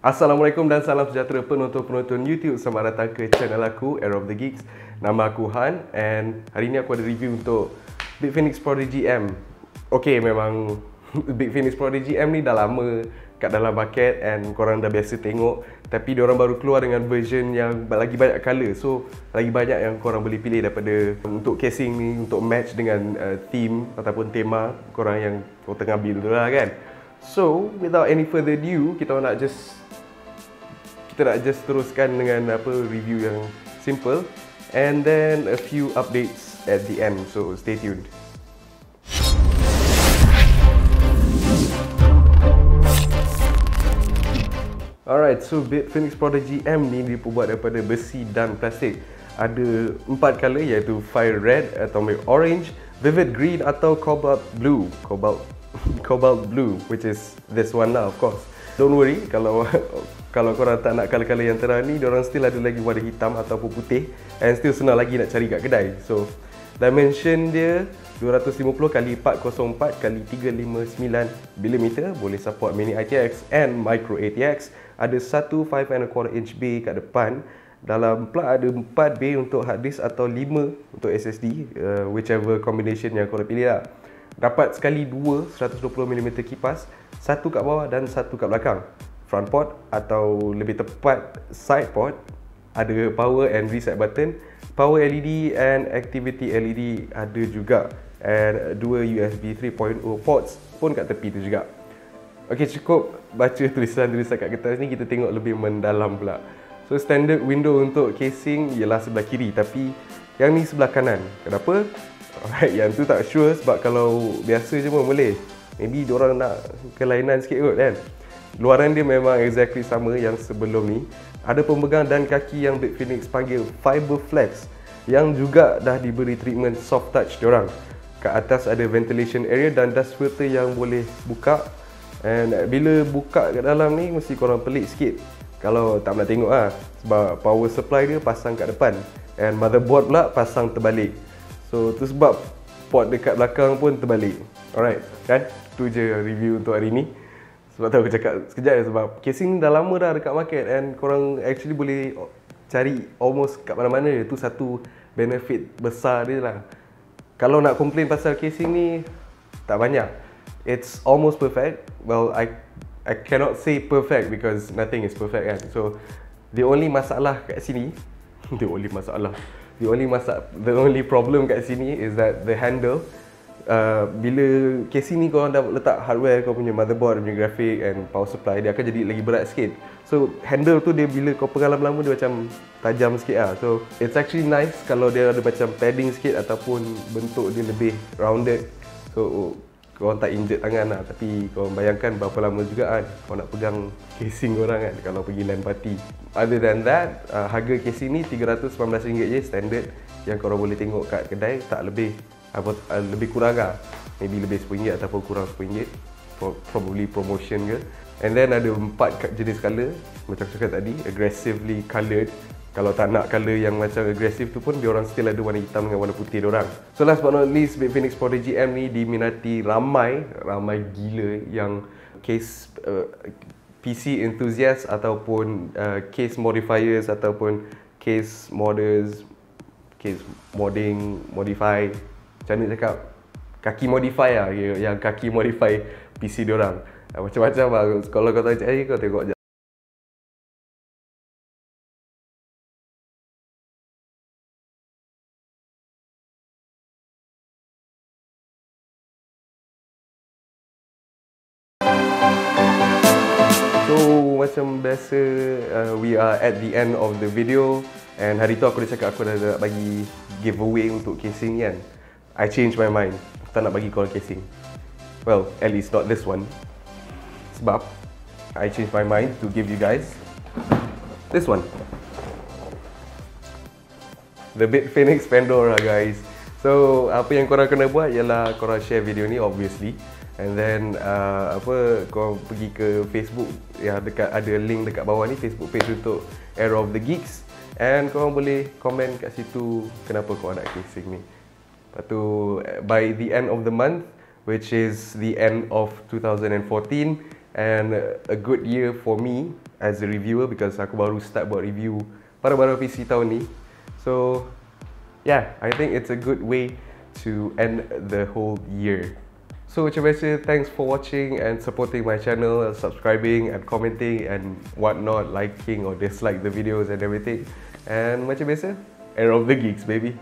Assalamualaikum dan salam sejahtera penonton-penonton YouTube. Selamat datang ke channel aku, Era of the Geeks. Nama aku Han and hari ni aku ada review untuk Big Phoenix Prodigy M. Okay, memang Big Phoenix Prodigy M ni dah lama kat dalam bucket and korang dah biasa tengok. Tapi diorang baru keluar dengan version yang lagi banyak colour. So, lagi banyak yang korang boleh pilih daripada untuk casing ni, untuk match dengan theme ataupun tema korang yang korang tengah build tu lah kan. So, without any further ado, kita nak just teruskan dengan review yang simple and then a few updates at the end, so stay tuned. Alright, so Big Phoenix Prodigy M ni dibuat daripada besi dan plastik. Ada 4 colour iaitu Fire Red, Atomic Orange, Vivid Green atau Cobalt Blue. Cobalt Blue, which is this one lah of course. Don't worry, kalau korang tak nak colour-colour yang terang ni, diorang still ada lagi warna hitam ataupun putih and still senang lagi nak cari kat kedai. So, dimension dia 250x404x359mm, boleh support mini ITX and micro ATX. Ada satu 5.25 inch bay kat depan. Dalam plug ada 4 bay untuk hard disk atau 5 untuk SSD, whichever combination yang korang pilih lah. Dapat sekali dua 120mm kipas, satu kat bawah dan satu kat belakang. Front port atau lebih tepat side port, ada power and reset button, power LED and activity LED ada juga, and dua USB 3.0 ports pun kat tepi tu juga. Ok, cukup baca tulisan-tulisan kat kertas ni, kita tengok lebih mendalam pula. So standard window untuk casing ialah sebelah kiri, tapi yang ni sebelah kanan. Kenapa? Alright, yang tu tak sure sebab kalau biasa je pun boleh. Maybe diorang nak kelainan sikit kot kan. Luaran dia memang exactly sama yang sebelum ni. Ada pemegang dan kaki yang Big Phoenix panggil Fiber Flex, yang juga dah diberi treatment soft touch diorang. Kat atas ada ventilation area dan dust filter yang boleh buka. And bila buka kat dalam ni mesti korang pelik sikit kalau tak nak tengok lah, sebab power supply dia pasang kat depan and motherboard pula pasang terbalik. So tu sebab port dekat belakang pun terbalik. Alright, kan? Tu je review untuk hari ni. Sebab tu aku cakap sekejap je, sebab casing dah lama dah dekat market and korang actually boleh cari almost kat mana-mana. Tu satu benefit besar dia lah. Kalau nak complain pasal casing ni, tak banyak. It's almost perfect. Well, I cannot say perfect because nothing is perfect kan. So the only masalah kat sini the only problem kat sini is that the handle. Bila casing ni korang dah letak hardware, kau punya motherboard, punya graphic and power supply, dia akan jadi lagi berat sikit. So handle tu dia bila kau pegang lama-lama dia macam tajam sikit lah. So it's actually nice kalau dia ada macam padding sikit ataupun bentuk dia lebih rounded. So korang tak injet tangan lah. Tapi korang bayangkan berapa lama juga kan kau nak pegang casing korang kan kalau pergi LAN party. Other than that, harga casing ni RM319 je standard yang korang boleh tengok kat kedai. Tak lebih, lebih kurang lah. Maybe lebih RM10 ataupun kurang RM10. Probably promotion ke. And then ada 4 jenis colour. Macam aku cakap tadi, aggressively coloured. Kalau tak nak colour yang macam agresif tu pun, diorang still ada warna hitam dengan warna putih diorang. So last but not least, Big Phoenix Prodigy M ni diminati ramai gila yang case PC enthusiast ataupun case modifiers ataupun case modders, case modify, macam mana cakap, kaki modify lah, yang kaki modify PC diorang. Macam-macam lah. Kalau kau tak cari, kau tengok je. So macam biasa, we are at the end of the video. And hari tu aku dah cakap aku dah bagi giveaway untuk casing ni kan. I changed my mind, aku tak nak bagi korang casing. Well, at least not this one. Sebab I changed my mind to give you guys this one, the Big Phoenix Pandora guys. So apa yang korang kena buat ialah korang share video ni obviously. And then kau pergi ke Facebook yang ada link dekat bawah ni, Facebook page untuk Era of the Geeks, and korang boleh komen kat situ kenapa kau nak casing ni. Lepas tu by the end of the month, which is the end of 2014, and a good year for me as a reviewer because aku baru start buat review barang-barang PC tahun ni. So yeah, I think it's a good way to end the whole year. So macam biasa, thanks for watching and supporting my channel, subscribing and commenting and whatnot, liking or dislike the videos and everything. And macam biasa, Era of the Geeks baby.